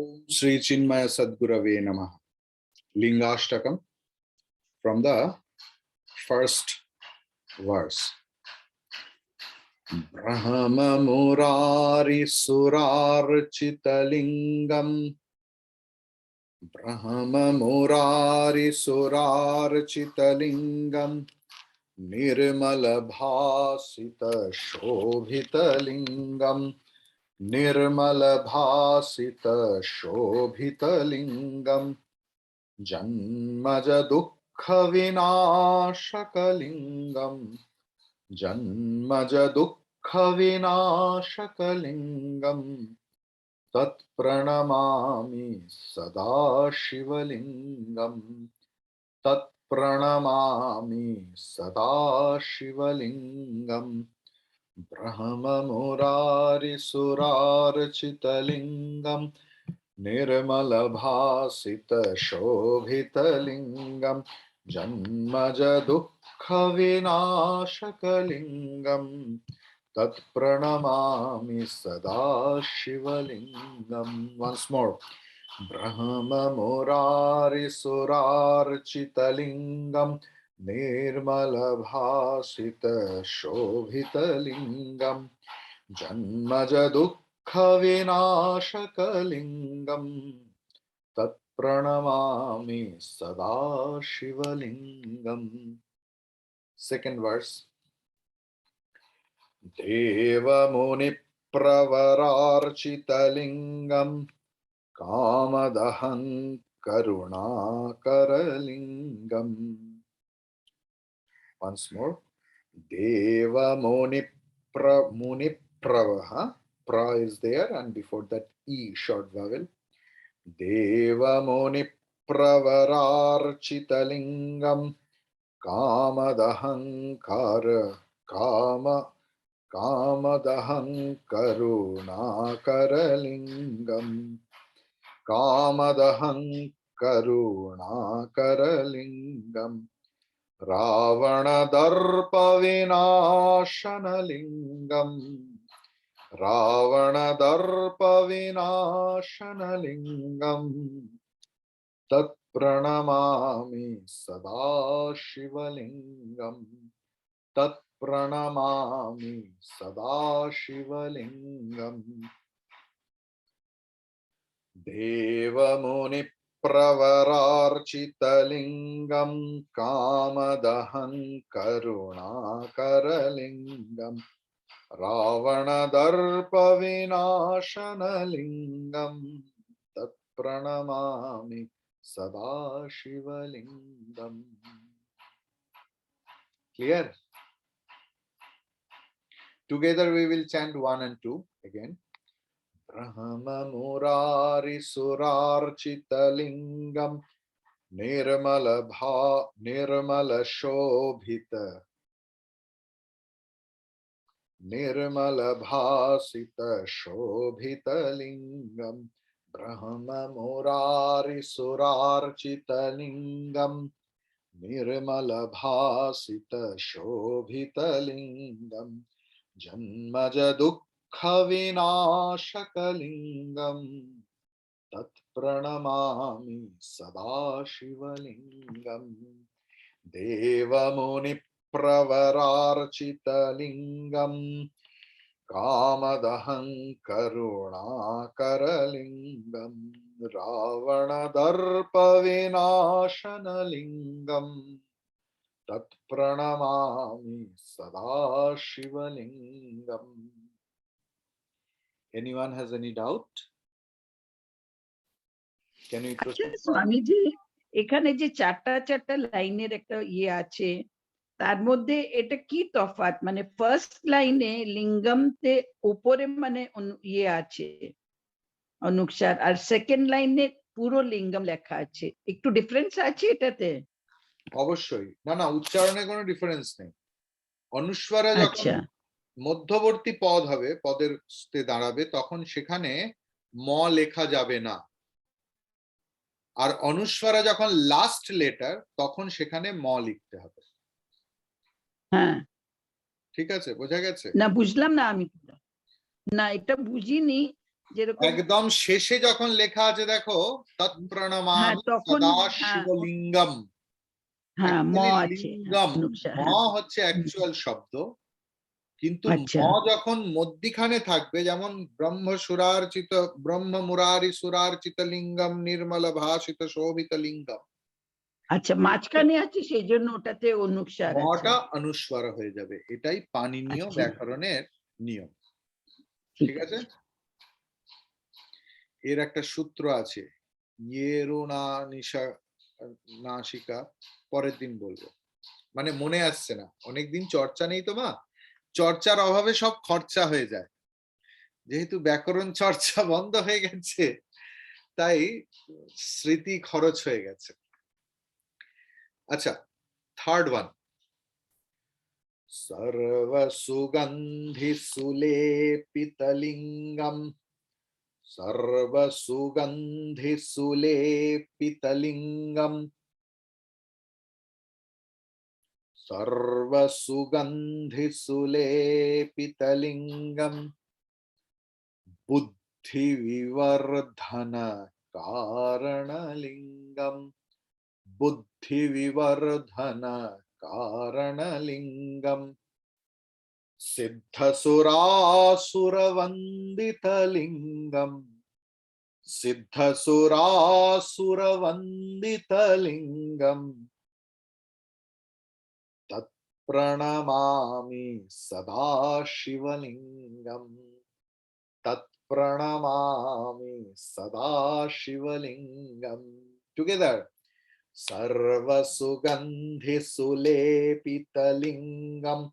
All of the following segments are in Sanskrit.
Om Sri Chinmaya Sadgurave Namaha. Lingashtakam from the first verse. Brahma Murari Surarchita Lingam. Brahma Murari Surarchita Lingam. Nirmala Bhasita Shobhita Lingam. Nirmala Bhasita Shobhita Lingam. Janmaja Dukkha Vinashakalingam. Janmaja Dukkha Vinashakalingam. Tat Pranamami Sada Shivalingam. Tat Pranamami Sada Shivalingam. Brahma Murari Surarchita Lingam. Nirmala Bhasita Shobhita Lingam. Janmaja Dukkha Vinashakalingam. Tat Pranamami Sada Shivalingam. Once more. Brahma Murari Surarchita Lingam. Nirmala Bhasita Shobhita Lingam. Janmaja Dukkha Vinashakalingam. Tat Pranamami Sada Shivalingam. Second verse. Deva Muni Pravararchita Lingam. Kamadahan Karunakaralingam. Once more. Deva Muni Pravaha. Pra is there, and before that E short vowel. Deva Muni Pravararchita Lingam. Kamadahankara Kamadahan Karunakaralingam. Kamadahan Karunakaralingam. Ravana Darpa Vinashanalingam. Ravana Darpa Vinashanalingam. Tat Pranamami Sada Shivalingam. Tat Pranamami Sada Shivalingam. Deva Muni Pravararchita Lingam. Kamadahan Karunakaralingam. Ravana Darpa Vinashanalingam. Tat Pranamami Sada Shivalingam. Clear? Together we will chant 1 and 2 again. Brahma Murari Surarchita Lingam. Nirmala Shobhita. Nirmala Bhasita Shobhita Lingam. Brahma Murari Surarchita Lingam. Nirmala Bhasita Shobhita Lingam. Janmaja Dukkha Vinashakalingam. Tat Pranamami Sada Shivalingam. Deva Muni Pravararchita Lingam. Kamadahan Karunakaralingam. Ravana Darpa Vinashanalingam. Tat Pranamami Sada Shivalingam. Anyone has any doubt? Can you proceed? Swamiji এখানে যে চারটা লাইনের একটা ইয়ে আছে, তার মধ্যে এটা কি তফাৎ? মানে ফার্স্ট লাইনে লিঙ্গমতে উপরে মানে ইয়ে আছে অনুসার, আর সেকেন্ড লাইনে পুরো লিঙ্গম লেখা আছে, একটু ডিফারেন্স আছে এটাতে? অবশ্যই, না উচ্চারণে কোনো ডিফারেন্স নেই। অনুস্বারে যখন মধ্যবর্তী পদ হবে, পদের দাঁড়াবে, তখন সেখানে ম লেখা যাবে না। আর অনুস্বারা যখন লাস্ট লেটার, তখন সেখানে ম লিখতে হবে। হ্যাঁ, ঠিক আছে, বোঝা গেছে? না বুঝলাম না, আমি না এটা বুঝিনি, যেরকম একদম শেষে যখন লেখা আছে দেখো তৎপ্রণমামি তখন সদা শিবলিঙ্গম, ম Actually আছে, লিঙ্গম অনুপসা, ম হচ্ছে অ্যাকচুয়াল শব্দ, কিন্তু আচ্ছা, ম যখন মধ্যিখানে থাকবে, যেমন ব্রহ্ম সুরার্চিত, ব্রহ্ম মুরারি সুরার্চিত লিঙ্গম নির্মল ভাসিত শোভিত লিঙ্গম, আচ্ছা, মাঝখানে আছে সেই জন্য ওটাতে অনুস্বার আছে। মটা অনুস্বার হয়ে যাবে। এটাই পাণিনীয় আচ্ছা, ব্যাকরণের নিয়ম। ঠিক ঠিক আছে? আছে। এর একটা সূত্র আছে, ইয়েরুনা নিশা নাসিকা, পরের দিন বলবো, মানে মনে আসছে না, অনেকদিন চর্চা নেই তো মা, চর্চার অভাবে সব খরচা হয়ে যায়, যেহেতু ব্যাকরণ চর্চা বন্ধ হয়ে গেছে তাই স্মৃতি খরচ হয়ে গেছে। আচ্ছা, থার্ড ওয়ান, সর্ব সুগন্ধি সুলেপিতলিঙ্গম, সর্ব সুগন্ধি সুলেপিতলিঙ্গম, সর্ব সুগন্ধি সুলেপিতলিঙ্গম, বুদ্ধি বিবর্ধন কারণলিঙ্গম, বুদ্ধি বিবর্ধন কারণলিঙ্গম, सिद्धसुरासुरवन्दितलिङ्गम्, सिद्धसुरासुरवन्दितलिङ्गम्, तत्प्रणमामि सदा शिवलिङ्गम्, तत्प्रणमामि सदा शिवलिङ्गम्। Together, सर्वसुगन्धिसुलेपितलिङ्गम्,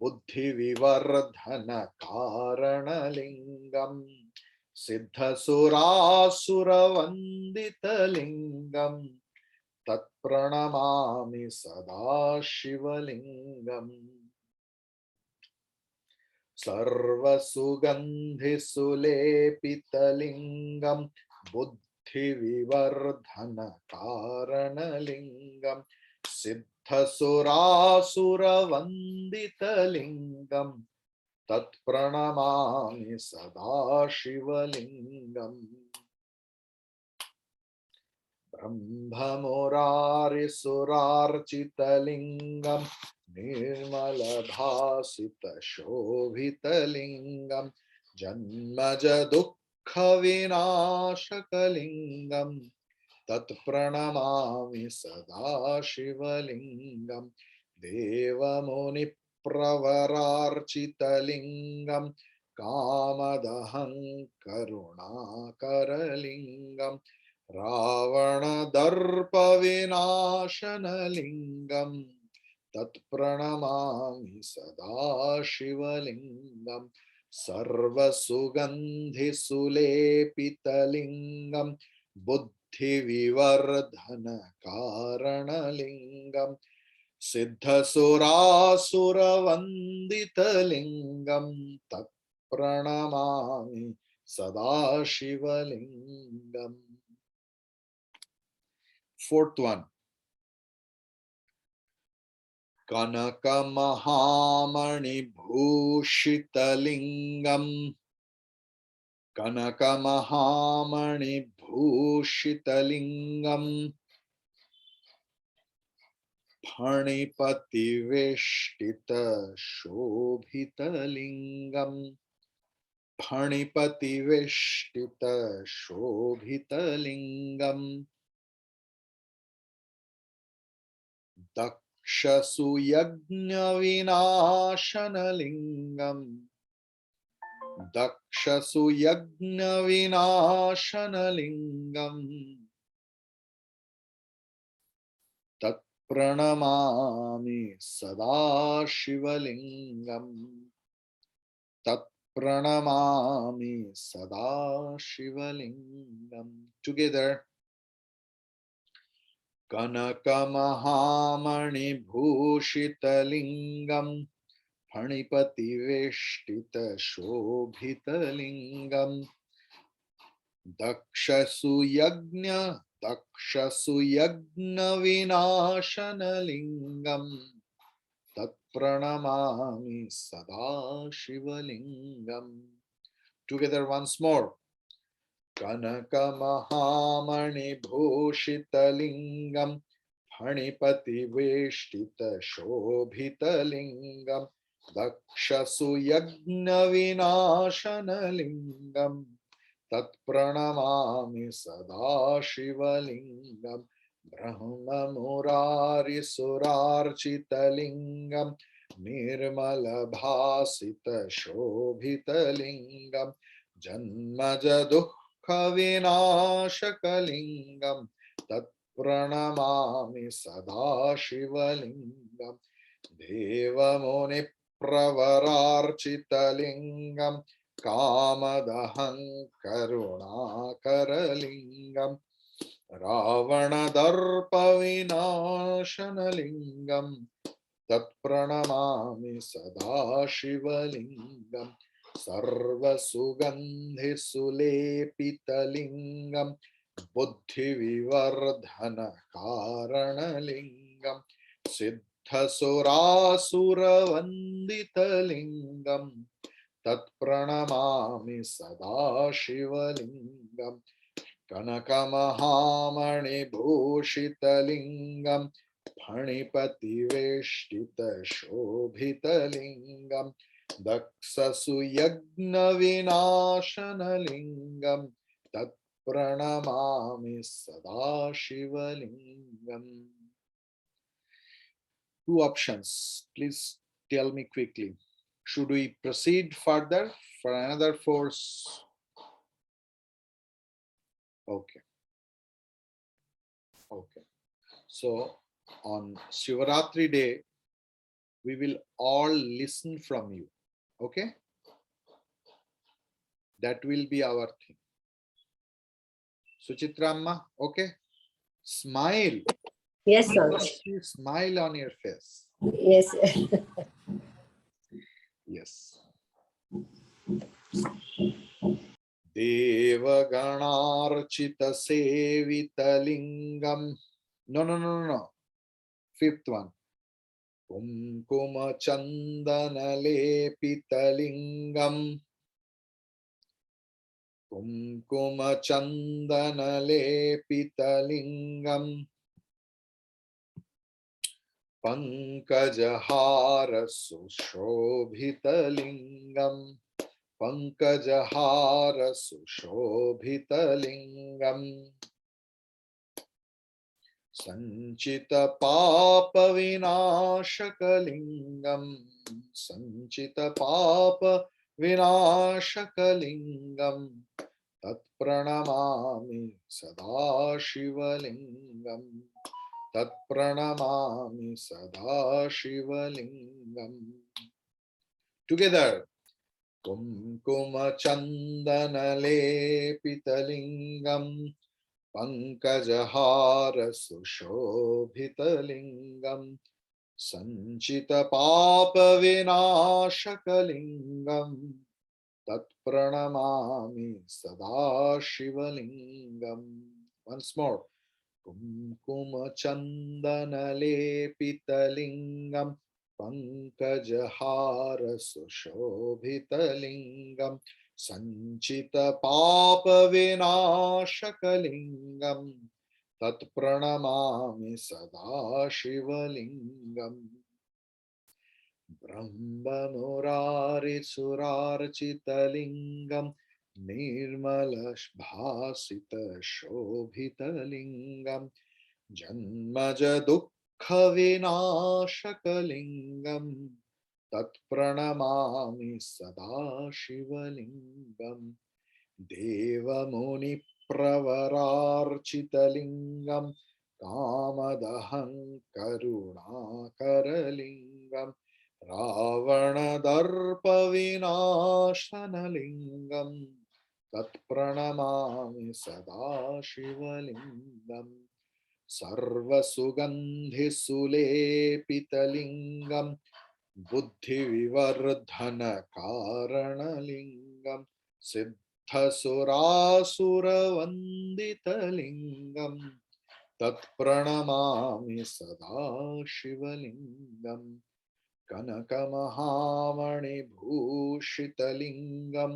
बुद्धिविवर्धन कारणलिङ्गम्, सिद्धसुरासुरवन्दितलिङ्गम्, तत्प्रणमामि सदा शिवलिङ्गम्। सर्वसुगन्धिसुलेपितलिङ्गम्, बुद्धिविवर्धन कारणलिङ्गम्, सिद्धसुरासुरवन्दितलिङ्गम्, तत्प्रणमामि सदा शिवलिङ्गम्। ब्रह्ममुरारिसुरार्चितलिङ्गम्, निर्मलभासितशोभितलिङ्गम्, जन्मज दुःखविनाशकलिङ्गम्, तत्प्रणमामि सदा शिवलिङ्गम्। देवमुनिप्रवरार्चितलिङ्गम्, कामदहं करुणाकरलिङ्गम्, रावणदर्पविनाशनलिङ्गम्, तत्प्रणमामि सदा शिवलिङ्गम्। सर्वसुगन्धिसुलेपितलिङ्गम्, बुद्धिविवर्धन कारणलिङ्गम्, सिद्धसुरासुरवन्दितलिङ्गम्, तत्प्रणमामि सदा शिवलिङ्गम्। Fourth one, कनकमहामणिभूषितलिङ्गम्, कनकमहामणिभूषितलिङ्गम्, फणिपतिवेष्टितशोभितलिङ्गम्, फणिपतिवेष्टितशोभितलिङ्गम्, दक्षसुयज्ञविनाशनलिङ्गम्, दक्षसुयज्ञविनाशनलिङ्गम्, तत्प्रणमामि सदा शिवलिङ्गम्, तत्प्रणमामि सदा शिवलिङ्गम्। Together, कनकमहामणिभूषितलिङ्गम्, फणिपतिवेष्टितशोभितलिङ्गम्, दक्षसुयज्ञविनाशनलिङ्गम्, तत्प्रणमामि सदा शिवलिङ्गम्। Together once more. Kanakamahamani-bhushitalingam Phanipati-veshthita-shobhitalingam Dakshasuyagna-vinashanalingam Tat-pranamami Sadashivalingam Brahma-murari-surarchitalingam Nirmala-bhasita-shobhitalingam Janmaja-dukkha-vinashakalingam Tat-pranamami Sadashivalingam Devamuni-pravararchitalingam Kamadaham Karunakaralingam Ravana-darpa-vinashanalingam Tat-pranamami Sadashivalingam Sarva-sugandhi-sulepitalingam Buddhi-vivardhana-karanalingam Siddha-sura-sura-vanditalingam Tat-pranamami Sadashivalingam Kanakamahamani-bhushitalingam Phanipati-veshthita-shobhitalingam Dakshasuyagna-vinashanalingam Tat-pranamami Sadashivalingam. Two options. Please tell me quickly. Should we proceed further for another force? Okay. Okay. So on Shivaratri day, we will all listen from you. Okay? That will be our thing. Suchitra Amma, okay? Smile. Yes, I sir. want to see a smile on your face. Yes. Yes. Devaganarchita sevitalingam. No. Fifth one. Kumkuma chandana lepitalingam. Kumkuma chandana lepitalingam. Pankajahara sushobhitalingam. Pankajahara sushobhitalingam. Sanchita papa vinashakalingam. Sanchita papa vinashakalingam. Tat-pranamami Sadashivalingam. Tat-pranamami Sadashivalingam. Together. Kumkuma chandana lepitalingam. Pankajahara sushobhitalingam. Sanchita papa vinashakalingam. Tat-pranamami Sadashivalingam. Once more. Kumkuma chandana lepitalingam. Pankajahara sushobhitalingam. Sanchita papa vinashakalingam. Tat-pranamami Sadashivalingam. Brahma-murari-surarchitalingam. Nirmala-bhasita-shobhitalingam. Janmaja-dukkha-vinashakalingam. Tat-pranamami Sadashivalingam. Devamuni-pravararchitalingam. Kamadaham Karunakaralingam. Ravana-darpa-vinashanalingam. Tat-pranamami Sadashivalingam. Sarva-sugandhi-sulepitalingam. Buddhi-vivardhana-karanalingam. Siddha-sura-sura-vanditalingam. Tat-pranamami Sadashivalingam. Kanakamahamani-bhushitalingam.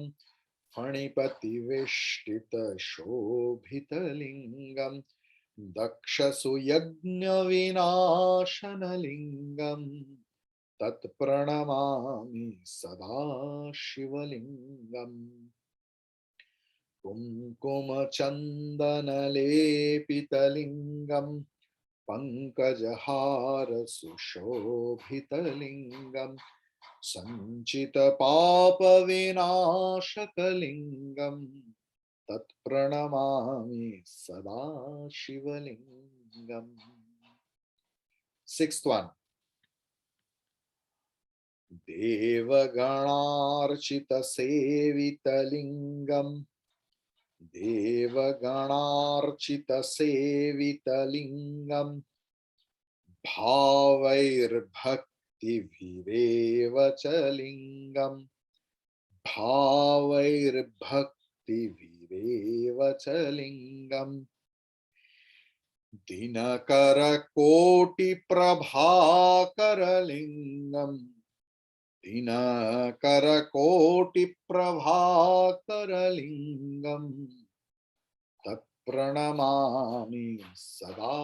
फणिपतिवेष्टितशोभितलिङ्गम् दक्षसुयज्ञविनाशनलिङ्गम् तत्प्रणमामि सदा शिवलिङ्गम् कुङ्कुमचन्दनलेपितलिङ्गम् पङ्कजहारसुशोभितलिङ्गम् सञ्चितपापविनाशकलिङ्गम् तत्प्रणमामि सदा शिवलिङ्गम्. Sixth one. देवगणार्चितसेवितलिङ्गम् देवगणार्चितसेवितलिङ्गम् भावैर्भक्तिभिरेव च लिङ्गम् भावैर्भक्तिभिरेव च लिङ्गम् दिनकरकोटिप्रभाकरलिङ्गम् दिनकरकोटिप्रभाकरलिङ्गम् तत्प्रणमामि सदा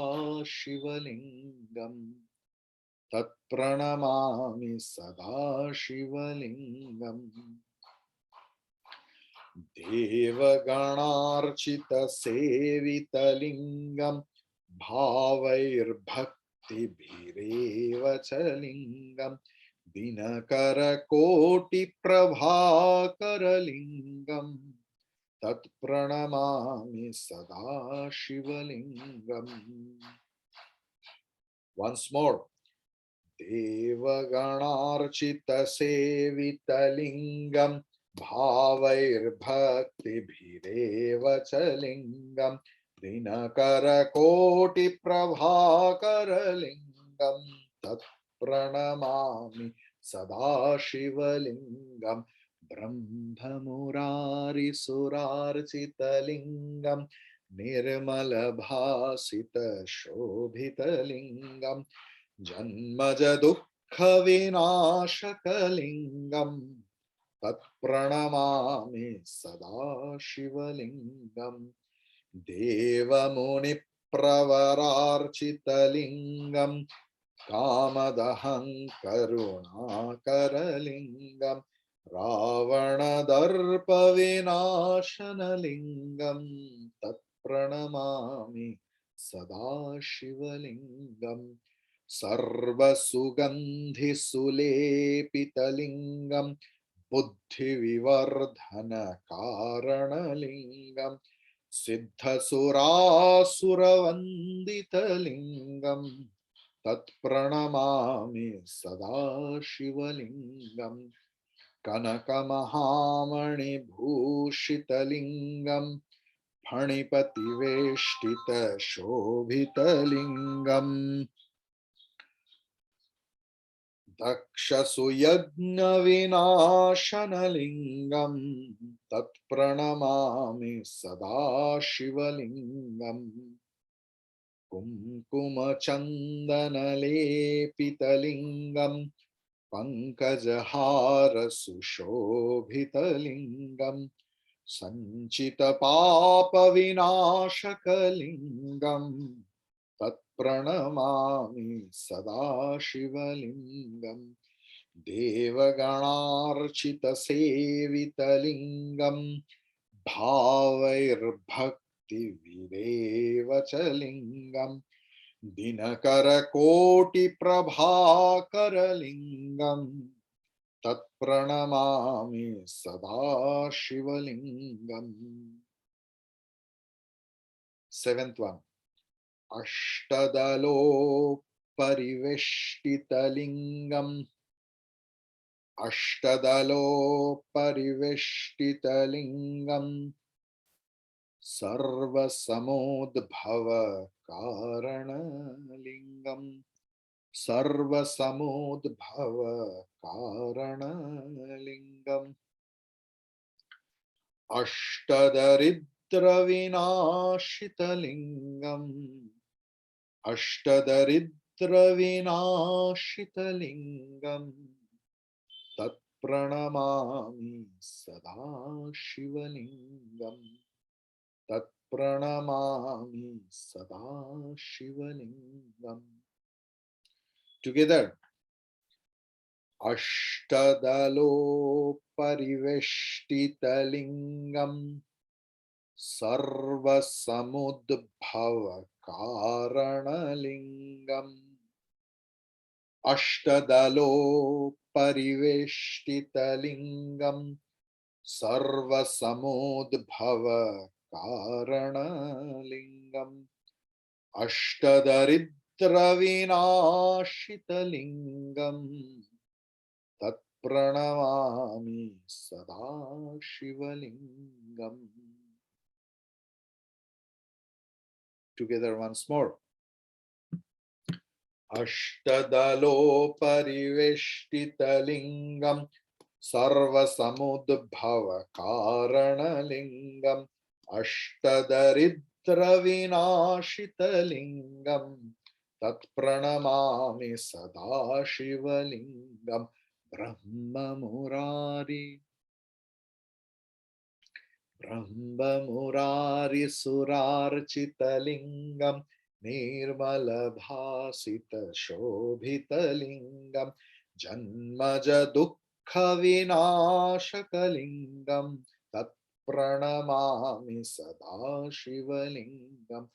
शिवलिङ्गम् तत्प्रणमामि सदा शिवलिङ्गम् देवगणार्चितसेवितलिङ्गम् भावैर्भक्तिभिरेव च लिङ्गम् दिनकरकोटिप्रभाकरलिङ्गम् तत्प्रणमामि सदा शिवलिङ्गम्. Once more. देवगणार्चितसेवितलिङ्गम् भावैर्भक्तिभिरेव च लिङ्गम् दिनकरकोटिप्रभाकरलिङ्गम् तत्प्रणमामि सदा शिवलिङ्गम् ब्रह्ममुरारिसुरार्चितलिङ्गम् निर्मलभासितशोभितलिङ्गम् जन्मज दुःखविनाशकलिङ्गम् तत्प्रणमामि सदा शिवलिङ्गम् देवमुनिप्रवरार्चितलिङ्गम् कामदहं करुणाकरलिङ्गम् रावणदर्पविनाशनलिङ्गम् तत्प्रणमामि सदा शिवलिङ्गम् सर्वसुगन्धिसुलेपितलिङ्गम् बुद्धिविवर्धनकारणलिङ्गम् सिद्धसुरासुरवन्दितलिङ्गम् तत्प्रणमामि सदा शिवलिङ्गम् कनकमहामणिभूषितलिङ्गम् फणिपतिवेष्टितशोभितलिङ्गम् दक्षसुयज्ञविनाशनलिङ्गम् तत्प्रणमामि सदा शिवलिङ्गम् कुङ्कुमचन्दनलेपितलिङ्गम् पङ्कजहारसुशोभितलिङ्गम् सञ्चितपापविनाशकलिङ्गम् तत्प्रणमामि सदा शिवलिङ्गम् देवगणार्चितसेवितलिङ्गम् भावैर्भक्तिभिरेव च लिङ्गम् दिनकरकोटिप्रभाकरलिङ्गम् तत्प्रणमामि सदा शिवलिङ्गम्. Seventh one. अष्टदलोपरिवेष्टितलिङ्गम् अष्टदलोपरिवेष्टितलिङ्गम् सर्वसमोद्भवकारणलिङ्गम् सर्वसमोद्भवकारणलिङ्गम् अष्टदरिद्रविनाशितलिङ्गम् अष्टदरिद्रविनाशितलिङ्गम् तत्प्रणमामि सदा शिवलिङ्गम् तत्प्रणमामि सदा शिवलिङ्गम् Together. अष्टदलोपरिवेष्टितलिङ्गम् सर्वसमुद्भवकारणलिङ्गम् अष्टदलोपरिवेष्टितलिङ्गम् सर्वसमुद्भवकारणलिङ्गम् अष्टदरिद्रविनाशितलिङ्गम् तत्प्रणमामि सदा शिवलिङ्गम् Together once more. अष्टदलोपरिवेष्टितलिङ्गम् सर्वसमुद्भवकारणलिङ्गम् अष्टदरिद्रविनाशितलिङ्गम् तत्प्रणमामि सदा शिवलिङ्गम् ब्रह्ममुरारिसुरार्चितलिङ्गम् निर्मलभासितशोभितलिङ्गम् जन्मज दुःखविनाशकलिङ्गम् तत्प्रणमामि सदा शिवलिङ्गम्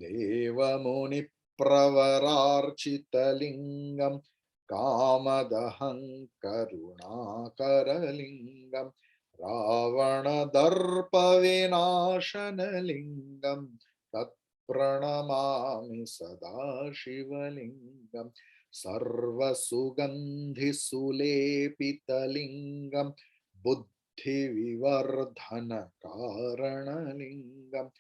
देवमुनिप्रवरार्चितलिङ्गम् कामदहं करुणाकरलिङ्गम् रावणदर्पविनाशनलिङ्गम् तत्प्रणमामि सदा शिवलिङ्गम् सर्वसुगन्धिसुलेपितलिङ्गम् बुद्धिविवर्धनकारणलिङ्गम्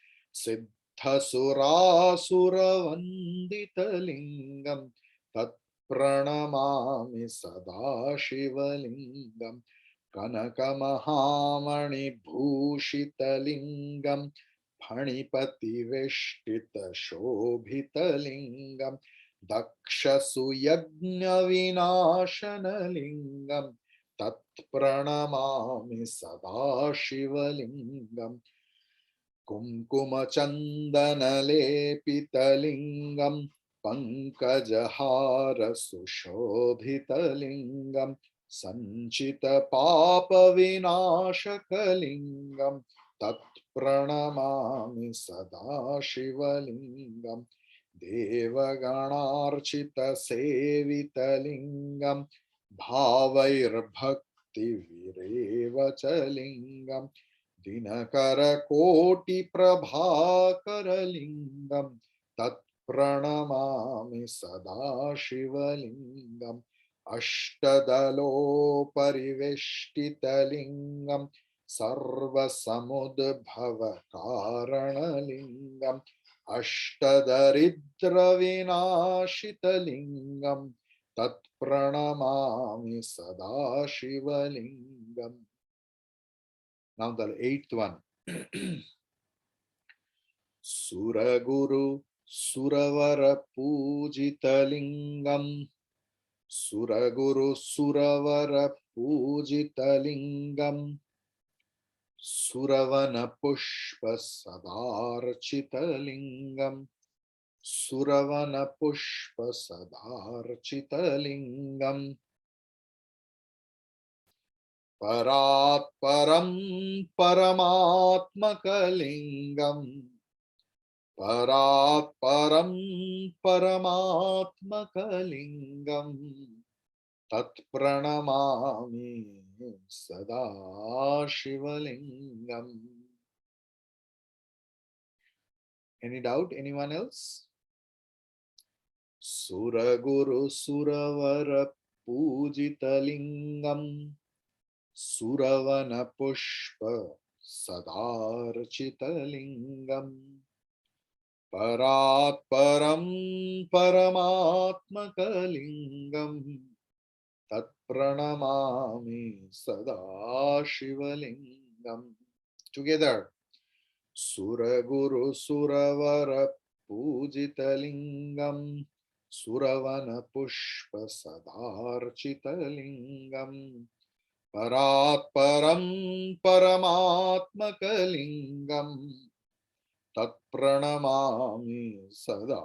सिद्धसुरासुरवन्दितलिङ्गम् तत्प्रणमामि सदा शिवलिङ्गम् कनकमहामणिभूषितलिङ्गम् फणिपतिवेष्टितशोभितलिङ्गम् दक्षसुयज्ञविनाशनलिङ्गम् तत्प्रणमामि सदा शिवलिङ्गम् कुङ्कुमचन्दनलेपितलिङ्गम् पङ्कजहारसुशोभितलिङ्गम् सञ्चितपापविनाशकलिङ्गम् तत्प्रणमामि सदा शिवलिङ्गम् देवगणार्चितसेवितलिङ्गम् भावैर्भक्तिविरेव च लिङ्गम् दिनकरकोटिप्रभाकरलिङ्गम् तत्प्रणमामि सदा शिवलिङ्गम् अष्टदलोपरिवेष्टितलिङ्गम् सर्वसमुद्भवकारणलिङ्गम् अष्टदरिद्रविनाशितलिङ्गम् तत्प्रणमामि सदा शिवलिङ्गम् Now the eighth one. Suraguru Suravara Pujitalingam Suraguru Suravara Pujitalingam Suravana Pushpa Sadarchitalingam Suravana Pushpa Sadarchitalingam Parat Param Paramatmakalingam Parat Param Paramatmakalingam Tat Pranamami Sada Shivalingam. Any doubt? Anyone else? Suraguru Suravara Pujitalingam Suravana Pushpa Sadarchitalingam Parat Param Paramatmakalingam Tat Pranamami Sada Shivalingam. Together. Suraguru Suravara Pujitalingam Suravana Pushpa Sadarchitalingam परात् परं परमात्मकलिङ्गम् तत्प्रणमामि सदा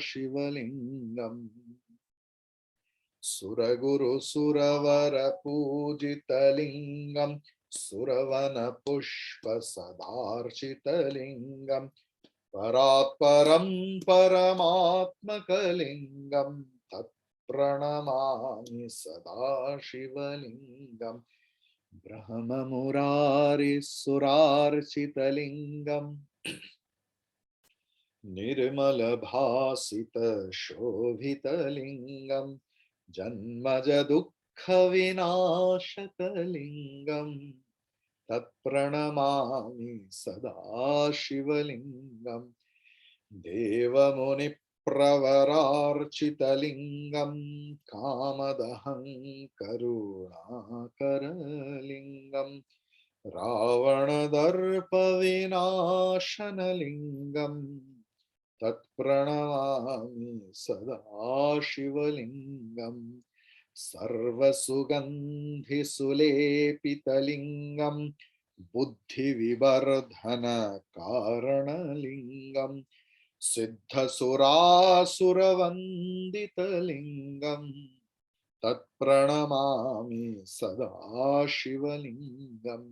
शिवलिङ्गम् सुरगुरुसुरवर पूजितलिङ्गम् सुरवनपुष्पसदार्चितलिङ्गम् परात् परं परमात्मकलिङ्गम् तत्प्रणमामि सदा शिवलिङ्गम् ब्रह्ममुरारिसुरार्चितलिङ्गम् निर्मलभासितशोभितलिङ्गम् जन्मज दुःखविनाशकलिङ्गम् तत्प्रणमामि सदा शिवलिङ्गम् देवमुनिप्रवरार्चितलिङ्गम् कामदहं करुणाकरलिङ्गम् रावणदर्पविनाशनलिङ्गम् तत्प्रणमामि सदा शिवलिङ्गम् सर्वसुगन्धिसुलेपितलिङ्गम् बुद्धिविवर्धनकारणलिङ्गम् सिद्धसुरासुरवन्दितलिङ्गम् तत्प्रणमामि सदा शिवलिङ्गम्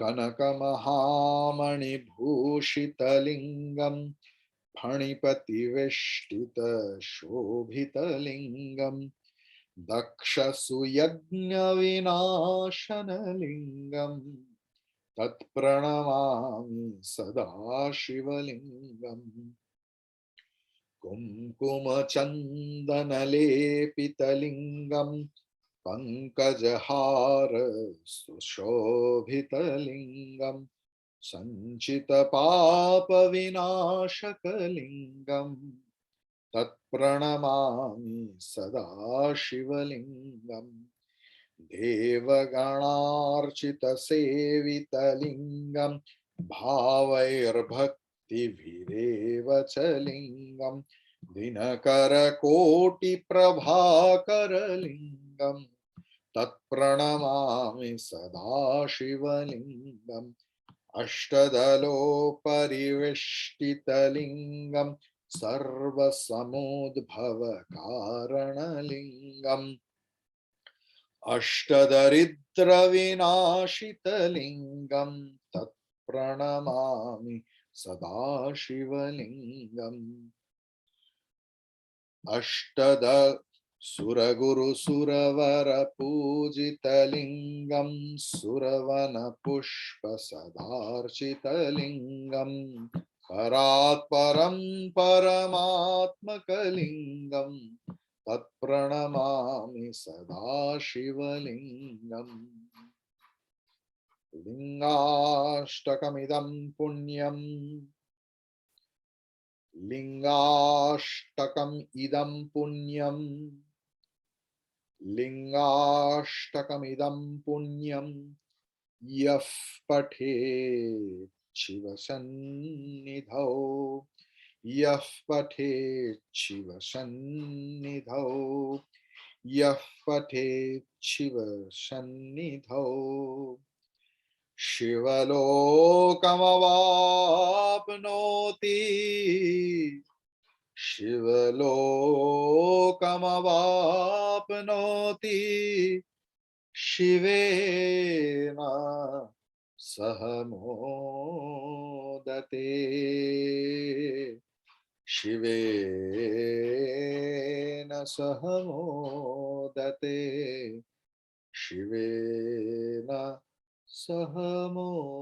कनकमहामणिभूषितलिङ्गम् फणिपतिवेष्टितशोभितलिङ्गम् दक्षसुयज्ञविनाशनलिङ्गम् तत्प्रणमामि सदा शिवलिङ्गम् कुङ्कुमचन्दनलेपितलिङ्गम् पङ्कजहार सुशोभितलिङ्गम् सञ्चितपापविनाशकलिङ्गम् तत्प्रणमामि सदा शिवलिङ्गम् देवगणार्चितसेवितलिङ्गम् भावैर्भक्तिभिरेव च लिङ्गम् दिनकरकोटिप्रभाकरलिङ्गम् तत्प्रणमामि सदा शिवलिङ्गम् अष्टदलोपरिवेष्टितलिङ्गम् सर्वसमुद्भवकारणलिङ्गम् अष्टदरिद्रविनाशितलिङ्गम् तत्प्रणमामि सदा शिवलिङ्गम् सुरगुरुसुरवर पूजितलिङ्गम् सुरवनपुष्पसदार्चितलिङ्गम् परात् परं परमात्मकलिङ्गम् तत्प्रणमामि सदा शिवलिङ्गम् लिङ्गाष्टकमिदं पुण्यम् लिङ्गाष्टकम् इदं पुण्यम् लिङ्गाष्टकमिदं पुण्यम् यः पठेत् शिवसन्निधौ यः पठेत् शिवसन्निधौ यः पठेत् शिवसन्निधौ शिवलोकमवाप्नोति शिवलोकमवाप्नोति शिवेन सह मोदते शिवेन सह मोदते शिवेन सह मोदते।